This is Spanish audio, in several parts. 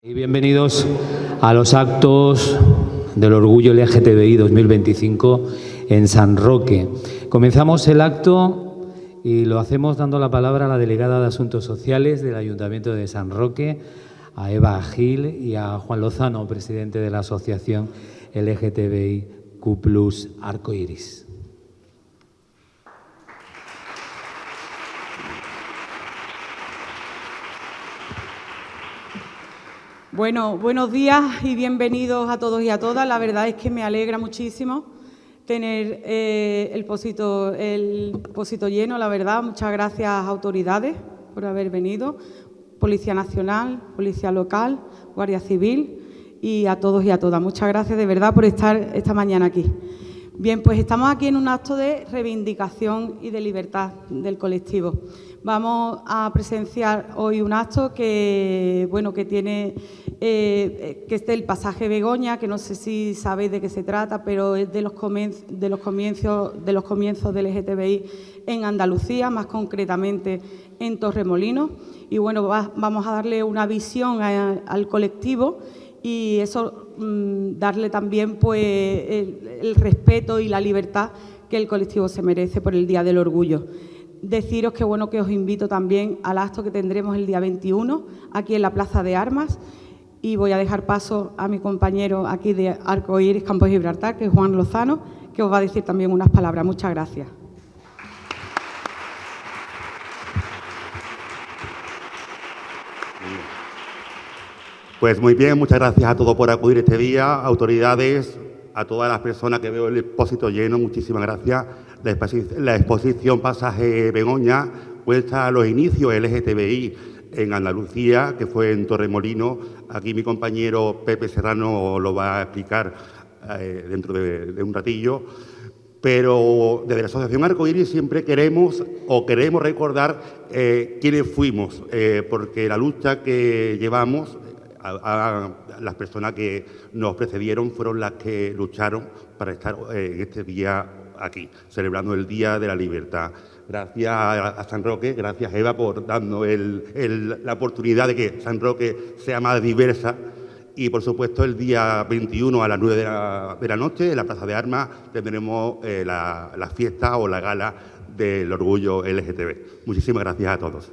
Y bienvenidos a los actos del Orgullo LGTBI 2025 en San Roque. Comenzamos el acto y lo hacemos dando la palabra a la delegada de Asuntos Sociales del Ayuntamiento de San Roque, a Eva Gil, y a Juan Lozano, presidente de la Asociación LGTBIQ+ Arcoiris. Bueno, buenos días y bienvenidos a todos y a todas. La verdad es que me alegra muchísimo tener el Pósito lleno, la verdad. Muchas gracias, autoridades, por haber venido. Policía Nacional, Policía Local, Guardia Civil y a todos y a todas. Muchas gracias de verdad por estar esta mañana aquí. Bien, pues estamos aquí en un acto de reivindicación y de libertad del colectivo. Vamos a presenciar hoy un acto que, bueno, que tiene que es del pasaje Begoña, que no sé si sabéis de qué se trata, pero es de los comienzos del LGTBI en Andalucía, más concretamente en Torremolinos. Y bueno, vamos a darle una visión al colectivo y eso darle también pues el respeto y la libertad que el colectivo se merece por el Día del Orgullo. Deciros que bueno, que os invito también al acto que tendremos el día 21 aquí en la Plaza de Armas, y voy a dejar paso a mi compañero aquí de Arcoiris Campos Gibraltar, que es Juan Lozano, que os va a decir también unas palabras. Muchas gracias. Pues muy bien, muchas gracias a todos por acudir este día, autoridades, a todas las personas que veo el Pósito lleno, muchísimas gracias. La exposición Pasaje Begoña cuenta los inicios LGTBI en Andalucía, que fue en Torremolinos. Aquí mi compañero Pepe Serrano lo va a explicar dentro de un ratillo. Pero desde la Asociación Arcoiris siempre queremos recordar quiénes fuimos, porque la lucha que llevamos, a las personas que nos precedieron fueron las que lucharon para estar en este día aquí, celebrando el Día de la Libertad. Gracias a San Roque, gracias Eva por darnos la oportunidad de que San Roque sea más diversa. Y por supuesto el día 21 a las 9 de la noche en la Plaza de Armas tendremos la fiesta o la gala del Orgullo LGTB. Muchísimas gracias a todos.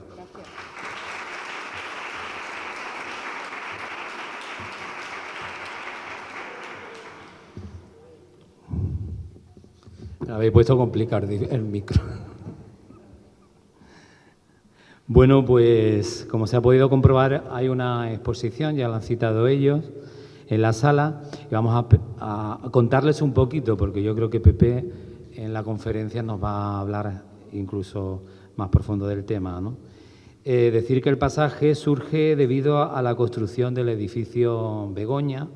Me habéis puesto a complicar el micro. Bueno, pues como se ha podido comprobar, hay una exposición, ya la han citado ellos, en la sala, y vamos a contarles un poquito, porque yo creo que Pepe en la conferencia nos va a hablar incluso más profundo del tema, ¿no? Decir que el pasaje surge debido a la construcción del edificio Begoña,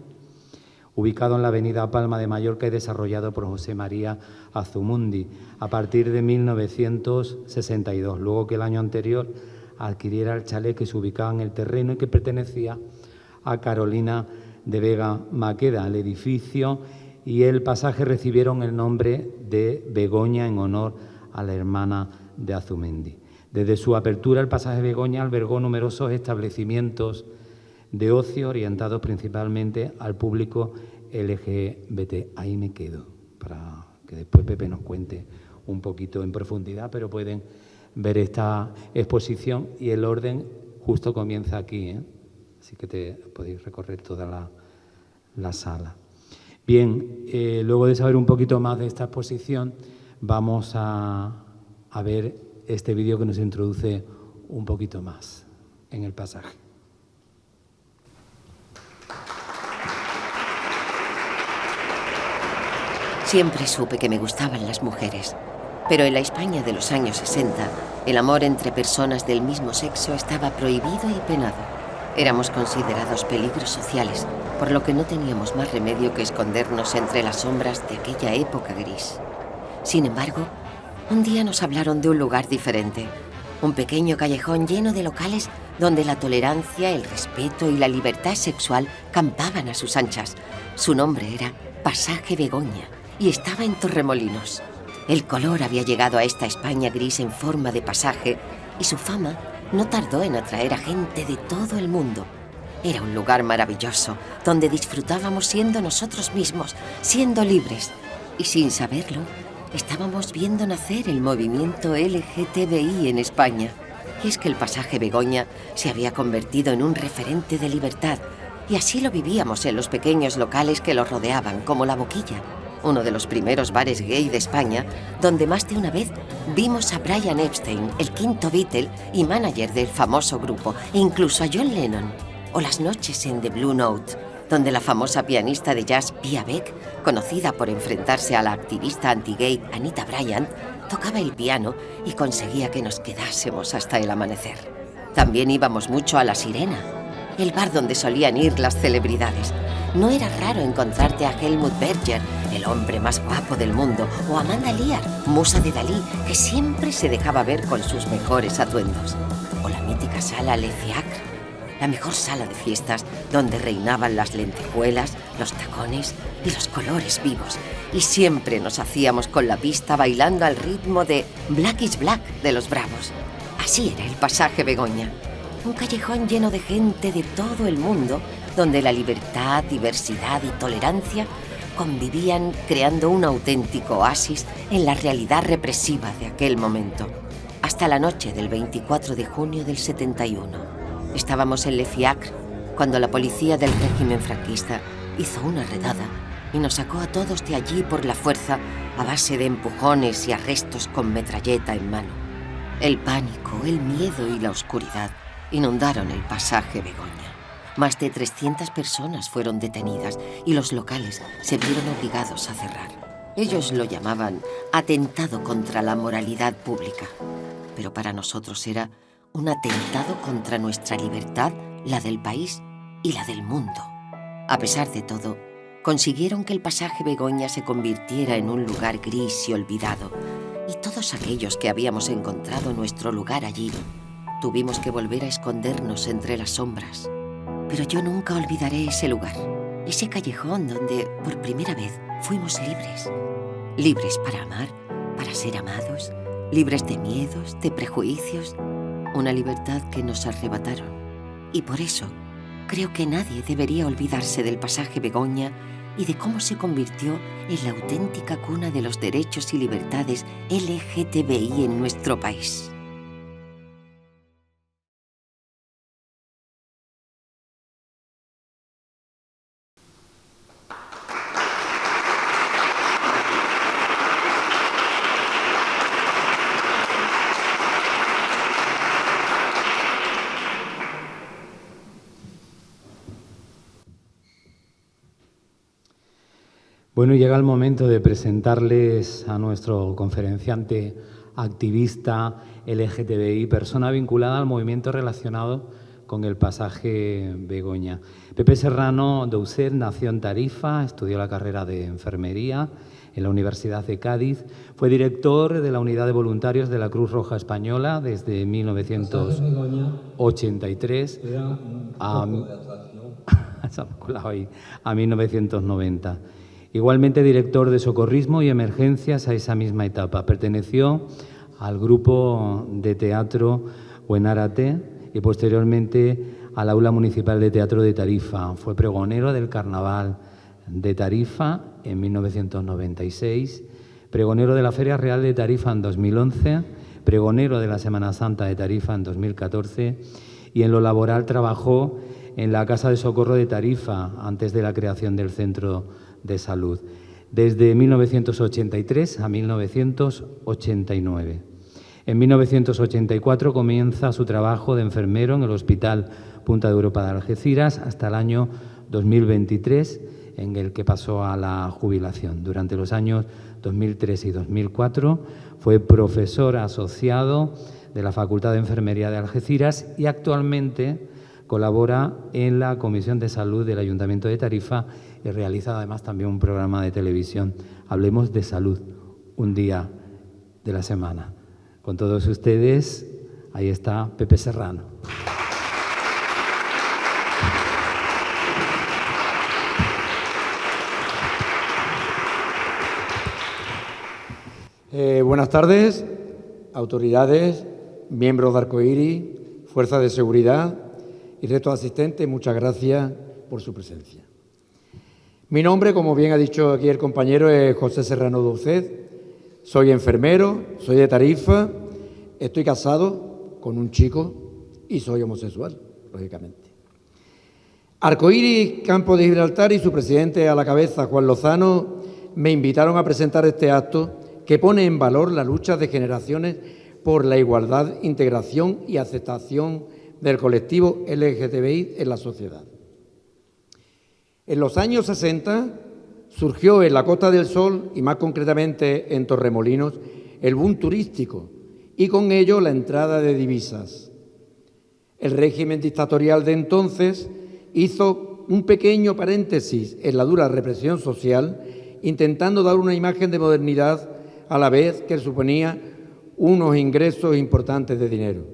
ubicado en la avenida Palma de Mallorca y desarrollado por José María Azumundi a partir de 1962, luego que el año anterior adquiriera el chalet que se ubicaba en el terreno y que pertenecía a Carolina de Vega Maqueda. El edificio y el pasaje recibieron el nombre de Begoña en honor a la hermana de Azumundi. Desde su apertura, el pasaje Begoña albergó numerosos establecimientos de ocio orientados principalmente al público LGBT. Ahí me quedo, para que después Pepe nos cuente un poquito en profundidad, pero pueden ver esta exposición y el orden justo comienza aquí, ¿eh? Así que podéis recorrer toda la sala. Bien, luego de saber un poquito más de esta exposición, vamos a ver este vídeo que nos introduce un poquito más en el pasaje. Siempre supe que me gustaban las mujeres, pero en la España de los años 60, el amor entre personas del mismo sexo estaba prohibido y penado. Éramos considerados peligros sociales, por lo que no teníamos más remedio que escondernos entre las sombras de aquella época gris. Sin embargo, un día nos hablaron de un lugar diferente, un pequeño callejón lleno de locales donde la tolerancia, el respeto y la libertad sexual campaban a sus anchas. Su nombre era Pasaje Begoña y estaba en Torremolinos. El color había llegado a esta España gris en forma de pasaje y su fama no tardó en atraer a gente de todo el mundo. Era un lugar maravilloso, donde disfrutábamos siendo nosotros mismos, siendo libres. Y sin saberlo, estábamos viendo nacer el movimiento LGTBI en España. Y es que el pasaje Begoña se había convertido en un referente de libertad, y así lo vivíamos en los pequeños locales que lo rodeaban, como La Boquilla, uno de los primeros bares gay de España, donde más de una vez vimos a Brian Epstein, el quinto Beatle y manager del famoso grupo, e incluso a John Lennon. O las noches en The Blue Note, donde la famosa pianista de jazz Pia Beck, conocida por enfrentarse a la activista anti-gay Anita Bryant, tocaba el piano y conseguía que nos quedásemos hasta el amanecer. También íbamos mucho a La Sirena, el bar donde solían ir las celebridades. No era raro encontrarte a Helmut Berger, el hombre más guapo del mundo, o Amanda Lear, musa de Dalí, que siempre se dejaba ver con sus mejores atuendos. O la mítica sala Le Fiacre, la mejor sala de fiestas donde reinaban las lentejuelas, los tacones y los colores vivos. Y siempre nos hacíamos con la pista bailando al ritmo de Black is Black de los Bravos. Así era el pasaje Begoña. Un callejón lleno de gente de todo el mundo, donde la libertad, diversidad y tolerancia convivían, creando un auténtico oasis en la realidad represiva de aquel momento. Hasta la noche del 24 de junio del 71. Estábamos en Le Fiacre cuando la policía del régimen franquista hizo una redada y nos sacó a todos de allí por la fuerza a base de empujones y arrestos con metralleta en mano. El pánico, el miedo y la oscuridad inundaron el pasaje Begoña. Más de 300 personas fueron detenidas y los locales se vieron obligados a cerrar. Ellos lo llamaban atentado contra la moralidad pública, pero para nosotros era un atentado contra nuestra libertad, la del país y la del mundo. A pesar de todo, consiguieron que el pasaje Begoña se convirtiera en un lugar gris y olvidado, y todos aquellos que habíamos encontrado nuestro lugar allí, tuvimos que volver a escondernos entre las sombras. Pero yo nunca olvidaré ese lugar, ese callejón donde, por primera vez, fuimos libres. Libres para amar, para ser amados, libres de miedos, de prejuicios. Una libertad que nos arrebataron. Y por eso, creo que nadie debería olvidarse del pasaje Begoña y de cómo se convirtió en la auténtica cuna de los derechos y libertades LGTBI en nuestro país. Bueno, llega el momento de presentarles a nuestro conferenciante activista LGTBI, persona vinculada al movimiento relacionado con el pasaje Begoña. Pepe Serrano Doucet nació en Tarifa, estudió la carrera de enfermería en la Universidad de Cádiz, fue director de la Unidad de Voluntarios de la Cruz Roja Española desde 1983 a 1990. Igualmente director de socorrismo y emergencias a esa misma etapa. Perteneció al grupo de teatro Buenarate y posteriormente al Aula Municipal de Teatro de Tarifa. Fue pregonero del Carnaval de Tarifa en 1996, pregonero de la Feria Real de Tarifa en 2011, pregonero de la Semana Santa de Tarifa en 2014 y en lo laboral trabajó en la Casa de Socorro de Tarifa antes de la creación del Centro de Salud, desde 1983 a 1989. En 1984 comienza su trabajo de enfermero en el Hospital Punta de Europa de Algeciras hasta el año 2023, en el que pasó a la jubilación. Durante los años 2003 y 2004 fue profesor asociado de la Facultad de Enfermería de Algeciras y actualmente colabora en la Comisión de Salud del Ayuntamiento de Tarifa y realiza además también un programa de televisión, Hablemos de Salud, un día de la semana. Con todos ustedes, ahí está Pepe Serrano. Buenas tardes, autoridades, miembros de Arcoíris, fuerzas de seguridad y resto de asistentes, muchas gracias por su presencia. Mi nombre, como bien ha dicho aquí el compañero, es José Serrano Doucet. Soy enfermero, soy de Tarifa, estoy casado con un chico y soy homosexual, lógicamente. Arcoíris Campo de Gibraltar y su presidente a la cabeza, Juan Lozano, me invitaron a presentar este acto que pone en valor la lucha de generaciones por la igualdad, integración y aceptación del colectivo LGTBI en la sociedad. En los años 60 surgió en la Costa del Sol, y más concretamente en Torremolinos, el boom turístico y con ello la entrada de divisas. El régimen dictatorial de entonces hizo un pequeño paréntesis en la dura represión social, intentando dar una imagen de modernidad a la vez que suponía unos ingresos importantes de dinero.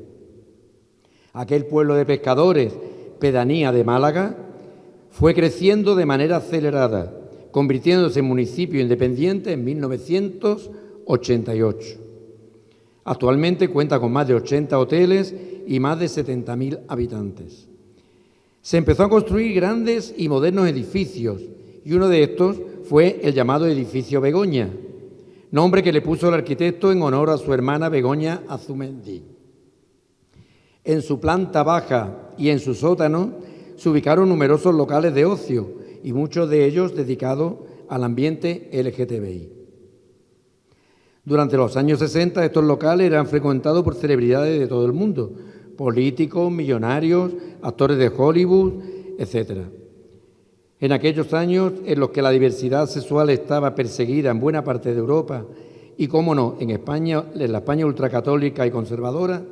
Aquel pueblo de pescadores, pedanía de Málaga, fue creciendo de manera acelerada, convirtiéndose en municipio independiente en 1988. Actualmente cuenta con más de 80 hoteles y más de 70.000 habitantes. Se empezó a construir grandes y modernos edificios y uno de estos fue el llamado edificio Begoña, nombre que le puso el arquitecto en honor a su hermana Begoña Azumendí. En su planta baja y en su sótano se ubicaron numerosos locales de ocio y muchos de ellos dedicados al ambiente LGTBI. Durante los años 60 estos locales eran frecuentados por celebridades de todo el mundo, políticos, millonarios, actores de Hollywood, etc. En aquellos años en los que la diversidad sexual estaba perseguida en buena parte de Europa y, cómo no, en España, en la España ultracatólica y conservadora,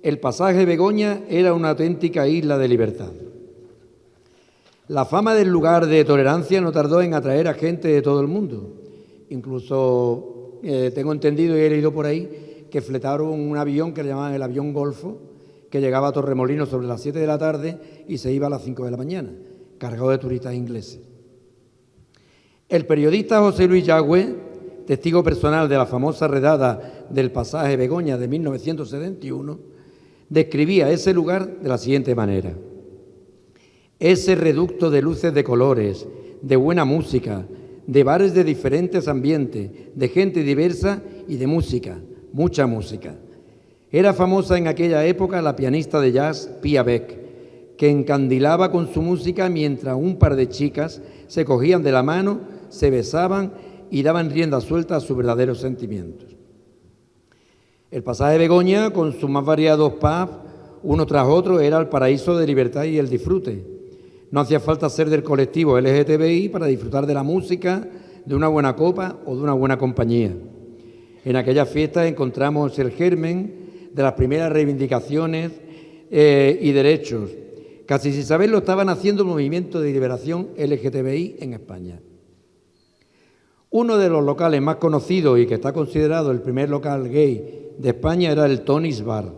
el pasaje Begoña era una auténtica isla de libertad. La fama del lugar de tolerancia no tardó en atraer a gente de todo el mundo. Incluso tengo entendido y he leído por ahí que fletaron un avión que le llamaban el avión Golfo, que llegaba a Torremolinos sobre las 7 de la tarde y se iba a las 5 de la mañana, cargado de turistas ingleses. El periodista José Luis Yagüe, testigo personal de la famosa redada del pasaje Begoña de 1971, describía ese lugar de la siguiente manera: ese reducto de luces de colores, de buena música, de bares de diferentes ambientes, de gente diversa y de música, mucha música. Era famosa en aquella época la pianista de jazz Pia Beck, que encandilaba con su música mientras un par de chicas se cogían de la mano, se besaban y daban rienda suelta a sus verdaderos sentimientos. El pasaje Begoña, con sus más variados pubs, uno tras otro, era el paraíso de libertad y el disfrute. No hacía falta ser del colectivo LGTBI para disfrutar de la música, de una buena copa o de una buena compañía. En aquellas fiestas encontramos el germen de las primeras reivindicaciones y derechos. Casi sin saberlo estaban haciendo el movimiento de liberación LGTBI en España. Uno de los locales más conocidos y que está considerado el primer local gay de España era el Tony's Bar.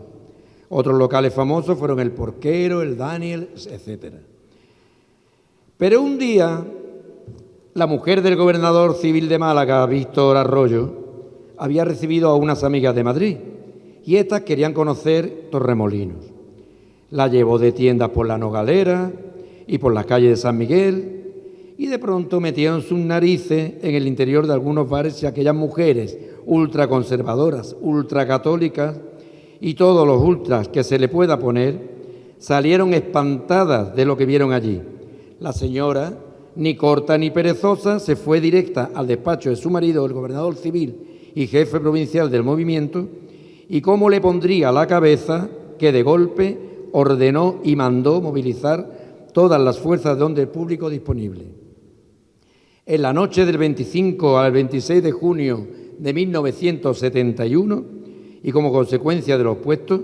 Otros locales famosos fueron el Porquero, el Daniel, etc. Pero un día, la mujer del gobernador civil de Málaga, Víctor Arroyo, había recibido a unas amigas de Madrid y estas querían conocer Torremolinos. La llevó de tiendas por la Nogalera y por las calles de San Miguel y de pronto metieron sus narices en el interior de algunos bares y aquellas mujeres ultraconservadoras, ultracatólicas y todos los ultras que se le pueda poner salieron espantadas de lo que vieron allí. La señora, ni corta ni perezosa, se fue directa al despacho de su marido, el gobernador civil y jefe provincial del movimiento, y cómo le pondría a la cabeza que de golpe ordenó y mandó movilizar todas las fuerzas de orden público disponibles. En la noche del 25 al 26 de junio de 1971, y como consecuencia de los puestos,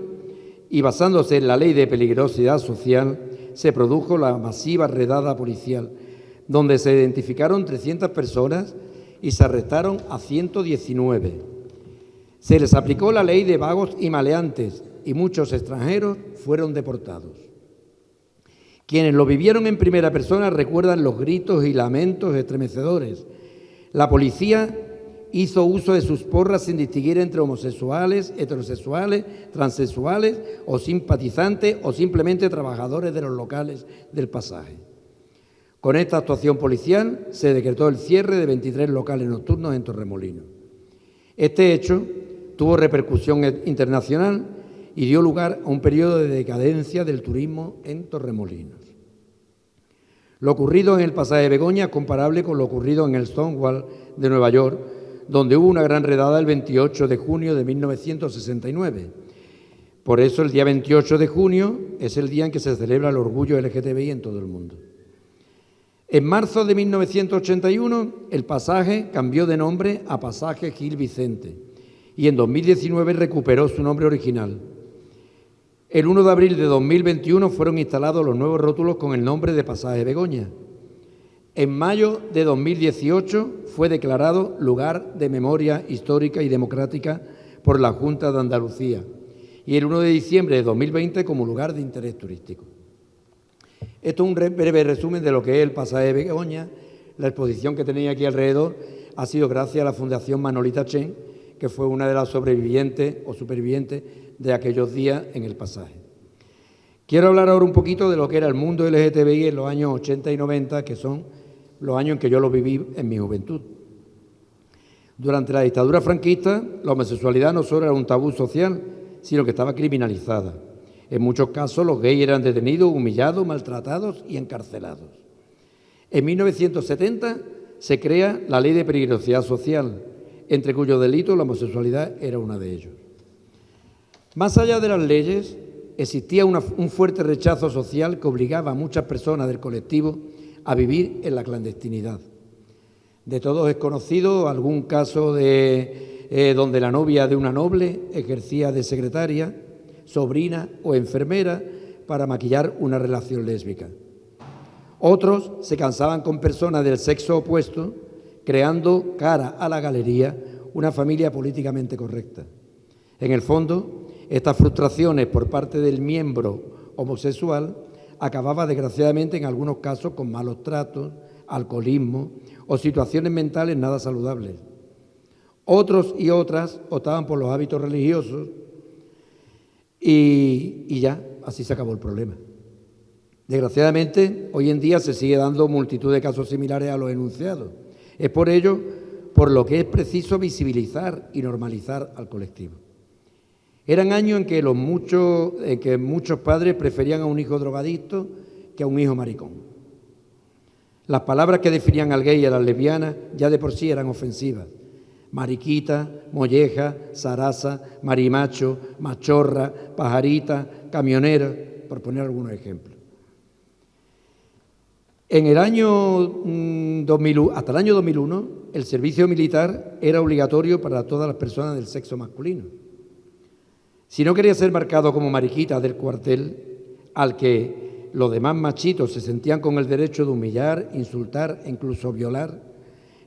y basándose en la ley de peligrosidad social, se produjo la masiva redada policial, donde se identificaron 300 personas y se arrestaron a 119. Se les aplicó la ley de vagos y maleantes y muchos extranjeros fueron deportados. Quienes lo vivieron en primera persona recuerdan los gritos y lamentos estremecedores. La policía hizo uso de sus porras sin distinguir entre homosexuales, heterosexuales, transexuales o simpatizantes o simplemente trabajadores de los locales del pasaje. Con esta actuación policial se decretó el cierre de 23 locales nocturnos en Torremolinos. Este hecho tuvo repercusión internacional y dio lugar a un periodo de decadencia del turismo en Torremolinos. Lo ocurrido en el pasaje Begoña es comparable con lo ocurrido en el Stonewall de Nueva York, donde hubo una gran redada el 28 de junio de 1969. Por eso el día 28 de junio es el día en que se celebra el orgullo LGTBI en todo el mundo. En marzo de 1981 el pasaje cambió de nombre a Pasaje Gil Vicente y en 2019 recuperó su nombre original. El 1 de abril de 2021 fueron instalados los nuevos rótulos con el nombre de Pasaje Begoña. En mayo de 2018 fue declarado lugar de memoria histórica y democrática por la Junta de Andalucía y el 1 de diciembre de 2020 como lugar de interés turístico. Esto es un breve resumen de lo que es el pasaje Begoña. La exposición que tenía aquí alrededor ha sido gracias a la Fundación Manolita Chen, que fue una de las sobrevivientes o supervivientes de aquellos días en el pasaje. Quiero hablar ahora un poquito de lo que era el mundo LGTBI en los años 80 y 90, que son los años en que yo lo viví en mi juventud. Durante la dictadura franquista, la homosexualidad no solo era un tabú social, sino que estaba criminalizada. En muchos casos los gays eran detenidos, humillados, maltratados y encarcelados. En 1970 se crea la Ley de Peligrosidad Social, entre cuyos delitos la homosexualidad era uno de ellos. Más allá de las leyes, existía un fuerte rechazo social que obligaba a muchas personas del colectivo a vivir en la clandestinidad. De todos es conocido algún caso donde la novia de una noble ejercía de secretaria, sobrina o enfermera para maquillar una relación lésbica. Otros se casaban con personas del sexo opuesto, creando cara a la galería una familia políticamente correcta. En el fondo, estas frustraciones por parte del miembro homosexual acababa desgraciadamente en algunos casos con malos tratos, alcoholismo o situaciones mentales nada saludables. Otros y otras optaban por los hábitos religiosos y ya, así se acabó el problema. Desgraciadamente, hoy en día se sigue dando multitud de casos similares a los enunciados. Es por ello por lo que es preciso visibilizar y normalizar al colectivo. Eran años en que muchos padres preferían a un hijo drogadicto que a un hijo maricón. Las palabras que definían al gay y a las lesbianas ya de por sí eran ofensivas. Mariquita, molleja, zaraza, marimacho, machorra, pajarita, camionera, por poner algunos ejemplos. En el año 2000, hasta el año 2001, el servicio militar era obligatorio para todas las personas del sexo masculino. Si no querías ser marcado como mariquita del cuartel, al que los demás machitos se sentían con el derecho de humillar, insultar e incluso violar,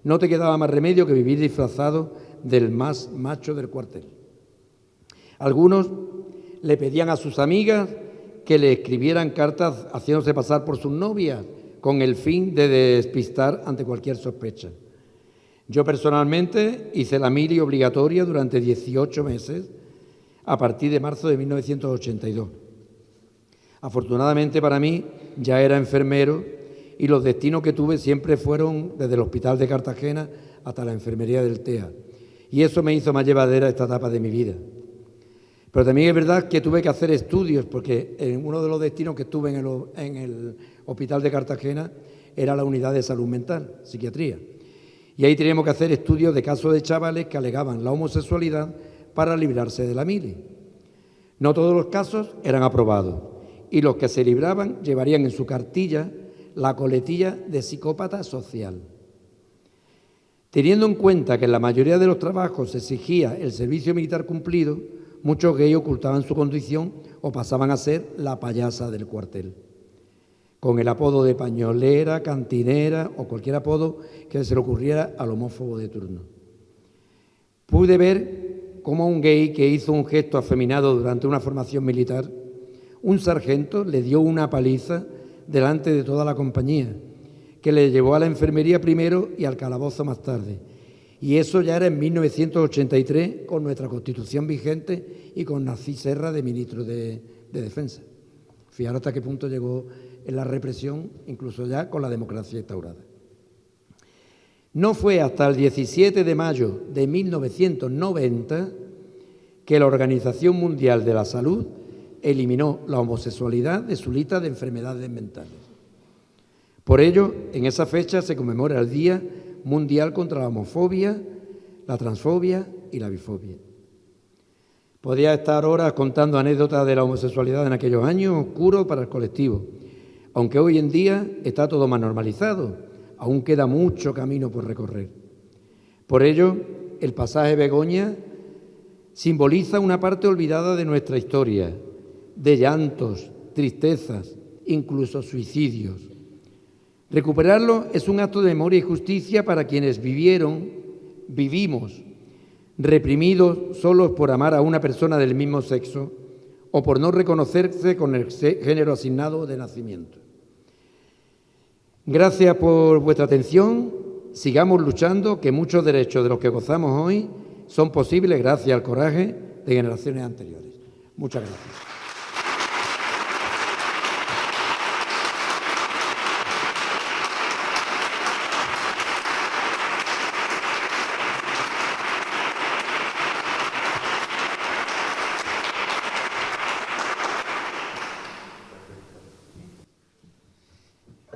no te quedaba más remedio que vivir disfrazado del más macho del cuartel. Algunos le pedían a sus amigas que le escribieran cartas haciéndose pasar por sus novias con el fin de despistar ante cualquier sospecha. Yo personalmente hice la mili obligatoria durante 18 meses a partir de marzo de 1982. Afortunadamente para mí ya era enfermero y los destinos que tuve siempre fueron desde el Hospital de Cartagena hasta la enfermería del TEA. Y eso me hizo más llevadera esta etapa de mi vida. Pero también es verdad que tuve que hacer estudios, porque en uno de los destinos que estuve en el Hospital de Cartagena era la unidad de salud mental, psiquiatría. Y ahí teníamos que hacer estudios de casos de chavales que alegaban la homosexualidad para librarse de la mili. No todos los casos eran aprobados y los que se libraban llevarían en su cartilla la coletilla de psicópata social. Teniendo en cuenta que en la mayoría de los trabajos se exigía el servicio militar cumplido, muchos gays ocultaban su condición o pasaban a ser la payasa del cuartel, con el apodo de pañolera, cantinera o cualquier apodo que se le ocurriera al homófobo de turno. Pude ver cómo a un gay que hizo un gesto afeminado durante una formación militar, un sargento le dio una paliza delante de toda la compañía, que le llevó a la enfermería primero y al calabozo más tarde. Y eso ya era en 1983 con nuestra Constitución vigente y con Narcís Serra de ministro de Defensa. Fijaros hasta qué punto llegó en la represión, incluso ya con la democracia instaurada. No fue hasta el 17 de mayo de 1990 que la Organización Mundial de la Salud eliminó la homosexualidad de su lista de enfermedades mentales. Por ello, en esa fecha se conmemora el Día Mundial contra la Homofobia, la Transfobia y la Bifobia. Podría estar horas contando anécdotas de la homosexualidad en aquellos años oscuros para el colectivo, aunque hoy en día está todo más normalizado, aún queda mucho camino por recorrer. Por ello, el pasaje Begoña simboliza una parte olvidada de nuestra historia, de llantos, tristezas, incluso suicidios. Recuperarlo es un acto de memoria y justicia para quienes vivimos, reprimidos solos por amar a una persona del mismo sexo o por no reconocerse con el género asignado de nacimiento. Gracias por vuestra atención. Sigamos luchando, que muchos derechos de los que gozamos hoy son posibles gracias al coraje de generaciones anteriores. Muchas gracias.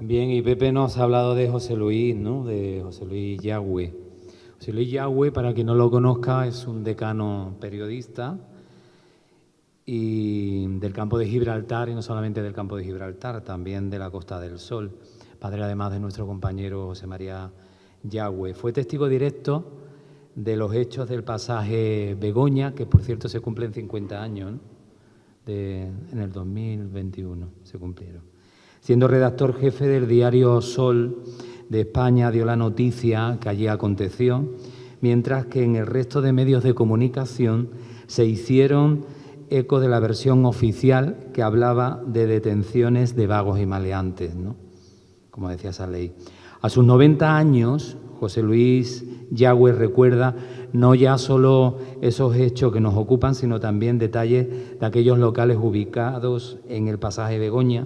Bien, y Pepe nos ha hablado de José Luis, ¿no? De José Luis Yagüe. José Luis Yagüe, para quien no lo conozca, es un decano periodista y del campo de Gibraltar, y no solamente del campo de Gibraltar, también de la Costa del Sol, padre además de nuestro compañero José María Yagüe. Fue testigo directo de los hechos del pasaje Begoña, que por cierto se cumplen 50 años, ¿no? En el 2021 se cumplieron. Siendo redactor jefe del diario Sol de España, dio la noticia que allí aconteció, mientras que en el resto de medios de comunicación se hicieron eco de la versión oficial que hablaba de detenciones de vagos y maleantes, ¿no? Como decía esa ley. A sus 90 años, José Luis Yagüe recuerda no ya solo esos hechos que nos ocupan, sino también detalles de aquellos locales ubicados en el pasaje Begoña,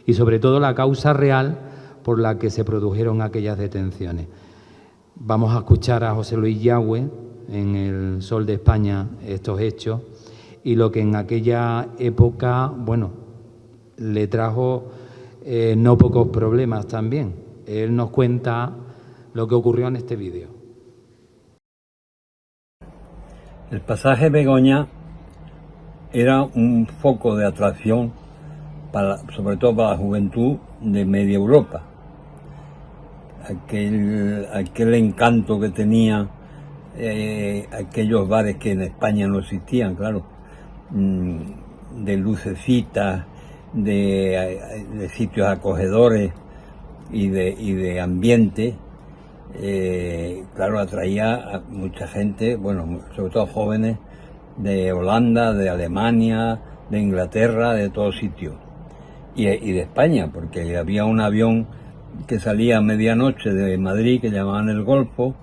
y sobre todo la causa real por la que se produjeron aquellas detenciones. Vamos a escuchar a José Luis Yagüe en el Sol de España estos hechos y lo que en aquella época, bueno, le trajo no pocos problemas también. Él nos cuenta lo que ocurrió en este vídeo. El pasaje Begoña era un foco de atracción sobre todo para la juventud de media Europa. Aquel encanto que tenía aquellos bares que en España no existían, claro, de lucecitas, de sitios acogedores y de ambiente, claro, atraía a mucha gente, bueno, sobre todo jóvenes de Holanda, de Alemania, de Inglaterra, de todos sitios. Y de España, porque había un avión que salía a medianoche de Madrid, que llamaban el Golfo,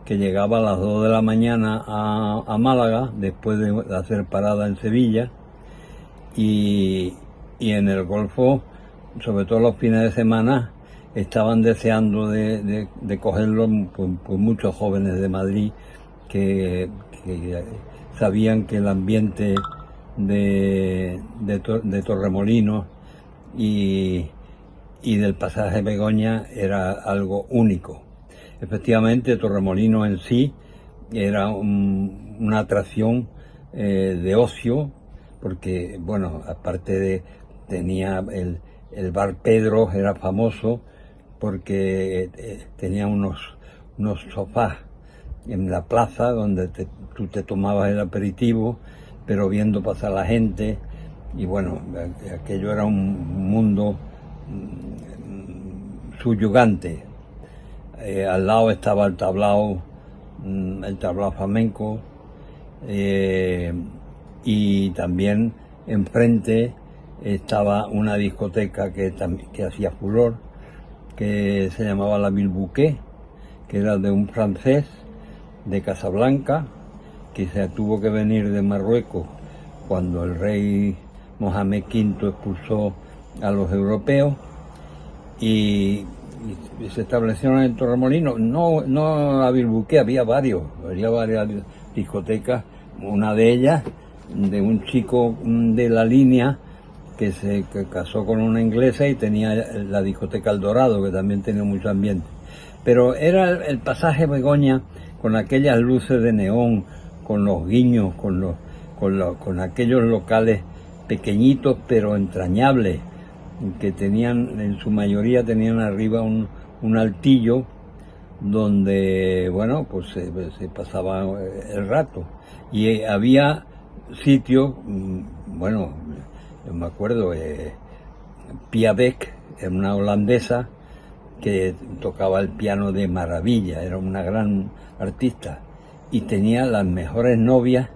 que llegaba a las 2 de la mañana a Málaga, después de hacer parada en Sevilla, y en el Golfo, sobre todo los fines de semana, estaban deseando de cogerlo por muchos jóvenes de Madrid que sabían que el ambiente de Torremolinos y del pasaje Begoña era algo único. Efectivamente, Torremolinos en sí era una atracción de ocio, porque, bueno, aparte tenía el bar Pedro, era famoso porque tenía unos sofás en la plaza donde tú te tomabas el aperitivo, pero viendo pasar la gente. Y bueno, aquello era un mundo subyugante. Al lado estaba el tablao flamenco, y también enfrente estaba una discoteca que hacía furor, que se llamaba La Bilbouquet, que era de un francés, de Casablanca, que se tuvo que venir de Marruecos cuando el rey Mohamed V expulsó a los europeos, y se establecieron en Torremolinos. No a Bilbuqué, había varias discotecas, una de ellas de un chico de la línea que se casó con una inglesa y tenía la discoteca El Dorado, que también tenía mucho ambiente. Pero era el pasaje Begoña, con aquellas luces de neón, con los guiños, con aquellos locales pequeñitos pero entrañables, que tenían, en su mayoría tenían arriba un altillo donde, bueno, pues se pasaba el rato. Y había sitios, bueno, yo me acuerdo, Pia Beck, una holandesa que tocaba el piano de maravilla, era una gran artista y tenía las mejores novias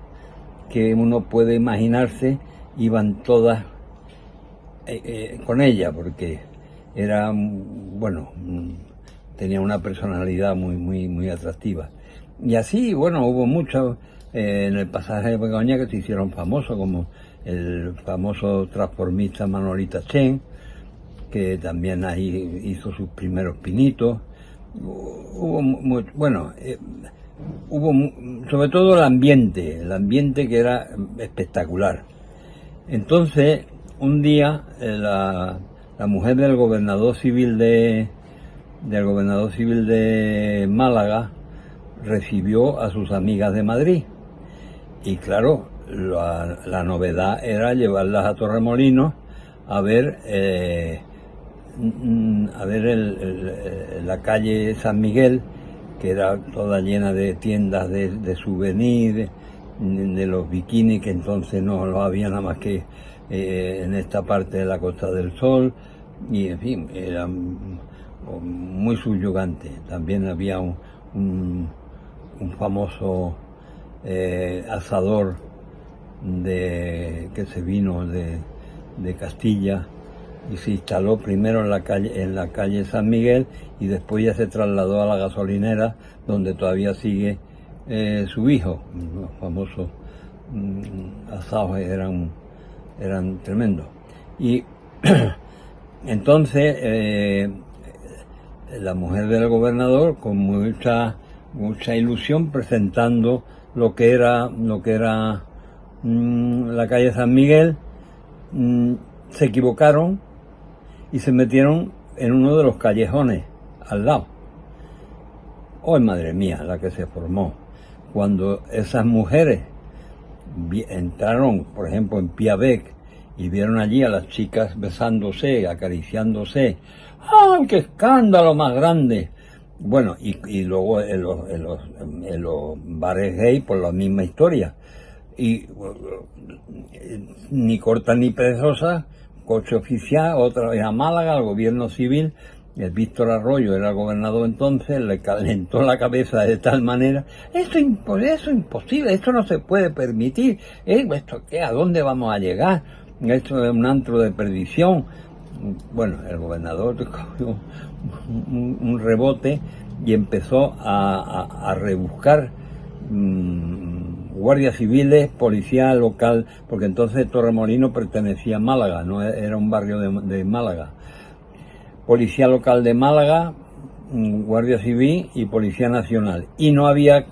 que uno puede imaginarse, iban todas con ella, porque era, bueno, tenía una personalidad muy atractiva. Y así, bueno, hubo muchos en el pasaje de Begoña que se hicieron famosos, como el famoso transformista Manolita Chen, que también ahí hizo sus primeros pinitos. Hubo sobre todo el ambiente que era espectacular. Entonces, un día la mujer del gobernador civil de Málaga recibió a sus amigas de Madrid, y claro, la novedad era llevarlas a Torremolinos a ver la calle San Miguel, que era toda llena de tiendas de souvenirs, de los bikinis, que entonces no lo había nada más que en esta parte de la Costa del Sol, y en fin, era muy subyugante. También había un famoso asador que se vino de Castilla y se instaló primero en la calle San Miguel, y después ya se trasladó a la gasolinera, donde todavía sigue su hijo. Los famosos asados eran tremendos. Y entonces la mujer del gobernador, con mucha ilusión, presentando lo que era la calle San Miguel, se equivocaron y se metieron en uno de los callejones al lado. ¡Oh, madre mía, la que se formó! Cuando esas mujeres entraron, por ejemplo, en Pia Beck, y vieron allí a las chicas besándose, acariciándose, ¡ay, qué escándalo más grande! Bueno, y luego en los bares gay, por la misma historia. Y ni corta ni perezosa, coche oficial, otra vez a Málaga, al gobierno civil. El Víctor Arroyo era el gobernador entonces, le calentó la cabeza de tal manera: eso es imposible, esto no se puede permitir, ¿esto qué? ¿A dónde vamos a llegar? Esto es un antro de perdición. Bueno, el gobernador cogió un rebote y empezó a rebuscar guardias civiles, policía local, porque entonces Torremolinos pertenecía a Málaga, no era un barrio de Málaga. Policía local de Málaga, Guardia Civil y Policía Nacional. Y no había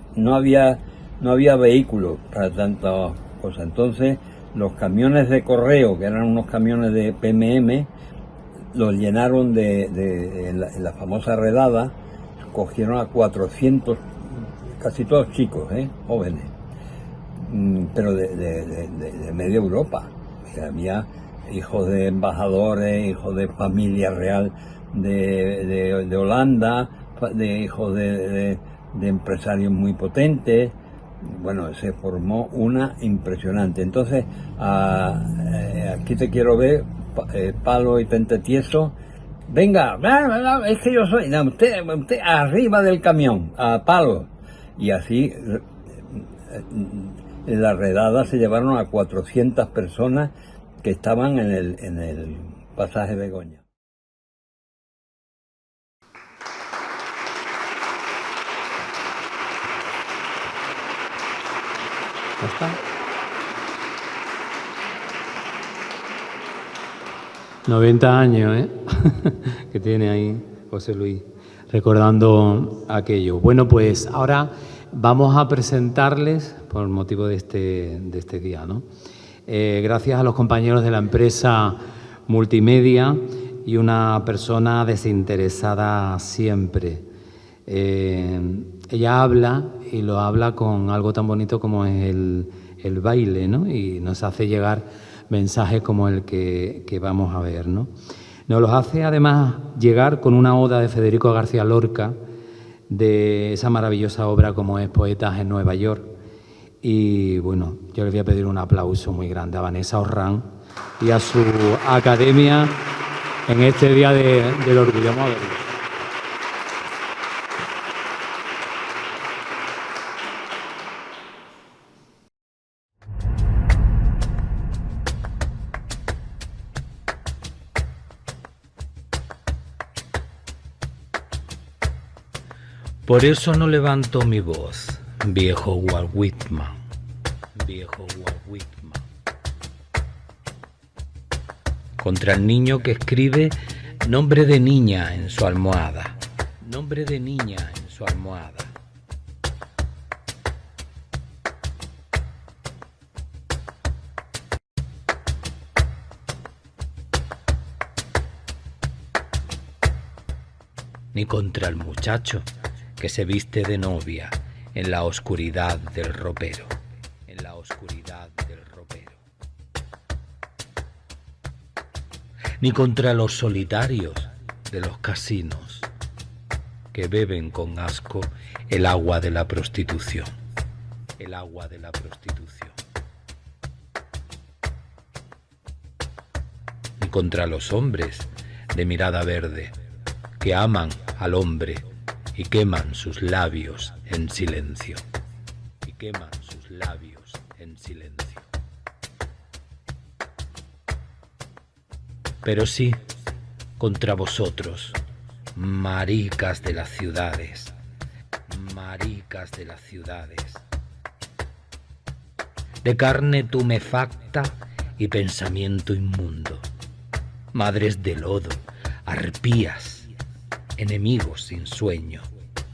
vehículos para tantas cosas. Entonces, los camiones de correo, que eran unos camiones de PMM, los llenaron en la famosa redada, cogieron a 400, casi todos chicos, jóvenes, pero de media Europa. Había hijos de embajadores, hijos de familia real de Holanda, hijos de empresarios muy potentes. Bueno, se formó una impresionante. Entonces, aquí te quiero ver, Palo y Tente Tieso. Venga, es que yo soy, usted arriba del camión, a Palo. Y así, en la redada se llevaron a 400 personas que estaban en el pasaje Begoña. Ya está. 90 años, ¿eh? que tiene ahí José Luis, recordando aquello. Bueno, pues ahora vamos a presentarles, por motivo de este día, ¿no? Gracias a los compañeros de la empresa Multimedia y una persona desinteresada siempre. Ella habla y lo habla con algo tan bonito como es el baile, ¿no? Y nos hace llegar mensajes como el que vamos a ver, ¿no? Nos los hace además llegar con una oda de Federico García Lorca, de esa maravillosa obra como es Poetas en Nueva York. Y bueno, yo le voy a pedir un aplauso muy grande a Vanessa Orrán y a su academia en este Día del Orgullo. Vamos a verlo. Por eso no levanto mi voz, viejo Walt Whitman, viejo Walt Whitman, contra el niño que escribe nombre de niña en su almohada, nombre de niña en su almohada. Ni contra el muchacho que se viste de novia en la oscuridad del ropero, en la oscuridad del ropero. Ni contra los solitarios de los casinos que beben con asco el agua de la prostitución, el agua de la prostitución. Ni contra los hombres de mirada verde que aman al hombre y queman sus labios en silencio, y queman sus labios en silencio. Pero sí, contra vosotros, maricas de las ciudades, maricas de las ciudades, de carne tumefacta y pensamiento inmundo, madres de lodo, arpías, enemigos sin sueño,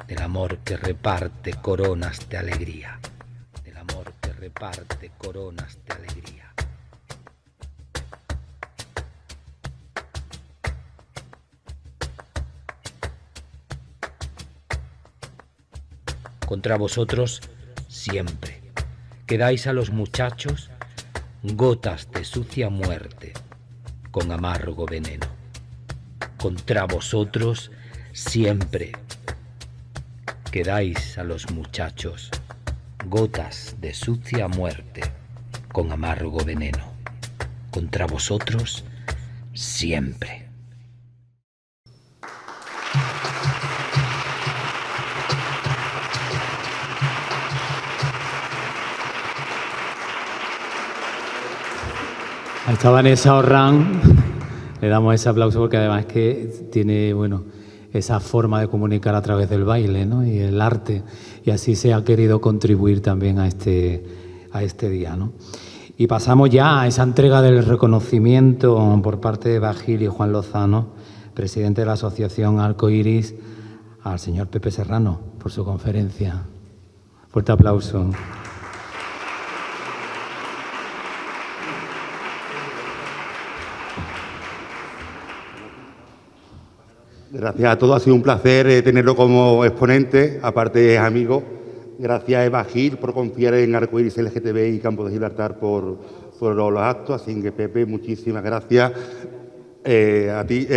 del amor que reparte coronas de alegría, del amor que reparte coronas de alegría. Contra vosotros siempre quedáis a los muchachos gotas de sucia muerte con amargo veneno. Contra vosotros siempre quedáis a los muchachos gotas de sucia muerte con amargo veneno. Contra vosotros siempre. Ahí está Vanessa Orrán. Le damos ese aplauso porque además es que tiene, bueno, esa forma de comunicar a través del baile, ¿no? Y el arte, y así se ha querido contribuir también a este día, ¿no? Y pasamos ya a esa entrega del reconocimiento por parte de Bajil y Juan Lozano, presidente de la Asociación Arcoiris, al señor Pepe Serrano por su conferencia. Fuerte aplauso. Gracias a todos, ha sido un placer tenerlo como exponente, aparte es amigo. Gracias a Eva Gil por confiar en Arcoiris LGTBI y Campo de Gibraltar por los actos, así que Pepe, muchísimas gracias. A ti,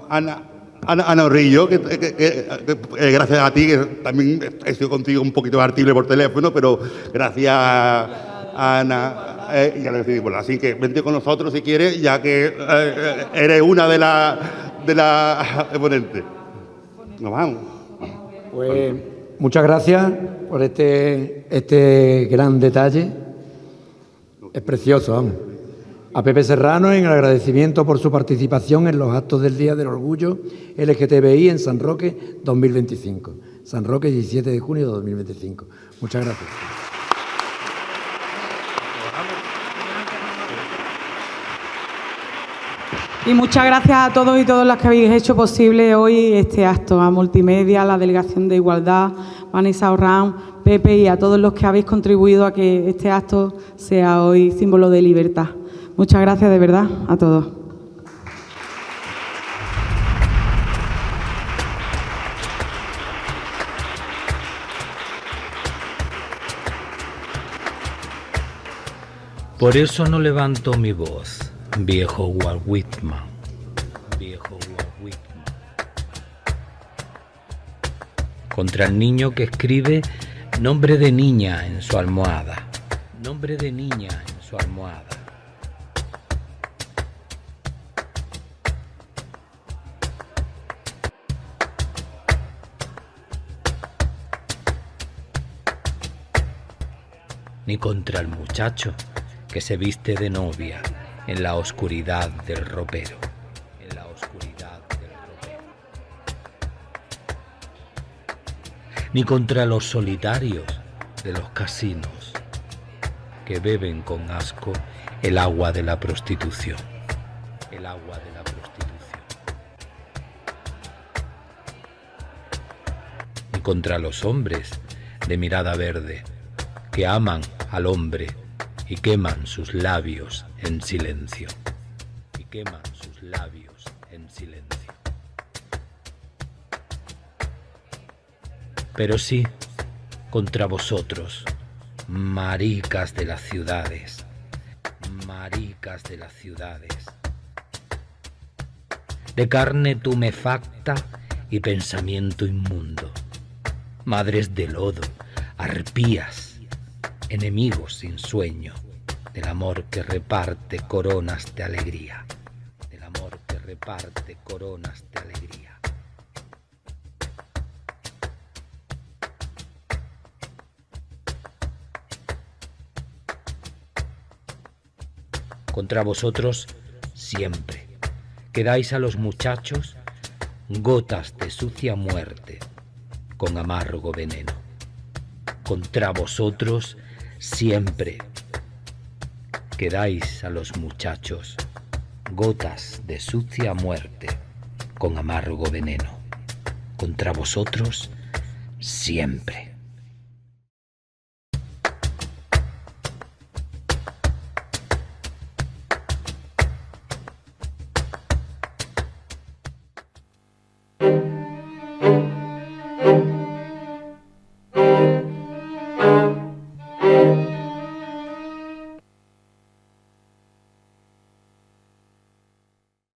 Ana Orrillo, gracias a ti, que también he sido contigo un poquito artible por teléfono, pero gracias a Ana. Ya lo decidí, bueno, así que vente con nosotros si quieres, ya que eres una de las exponentes. Nos vamos. Pues muchas gracias por este gran detalle. Es precioso, vamos. A Pepe Serrano en el agradecimiento por su participación en los actos del Día del Orgullo LGTBI en San Roque 2025. San Roque, 17 de junio de 2025. Muchas gracias. Y muchas gracias a todos y todas las que habéis hecho posible hoy este acto, a Multimedia, a la Delegación de Igualdad, Vanessa Orrán, Pepe y a todos los que habéis contribuido a que este acto sea hoy símbolo de libertad. Muchas gracias de verdad a todos. Por eso no levanto mi voz, viejo Walt Whitman, contra el niño que escribe nombre de niña en su almohada, ni contra el muchacho que se viste de novia en la oscuridad del ropero. Ni contra los solitarios de los casinos que beben con asco el agua de la prostitución. Ni contra los hombres de mirada verde que aman al hombre y queman sus labios en silencio. Pero sí contra vosotros, maricas de las ciudades, de carne tumefacta y pensamiento inmundo, madres de lodo, arpías, enemigos sin sueño, del amor que reparte coronas de alegría, Contra vosotros siempre quedáis a los muchachos gotas de sucia muerte con amargo veneno. Contra vosotros siempre quedáis a los muchachos gotas de sucia muerte con amargo veneno. Contra vosotros siempre.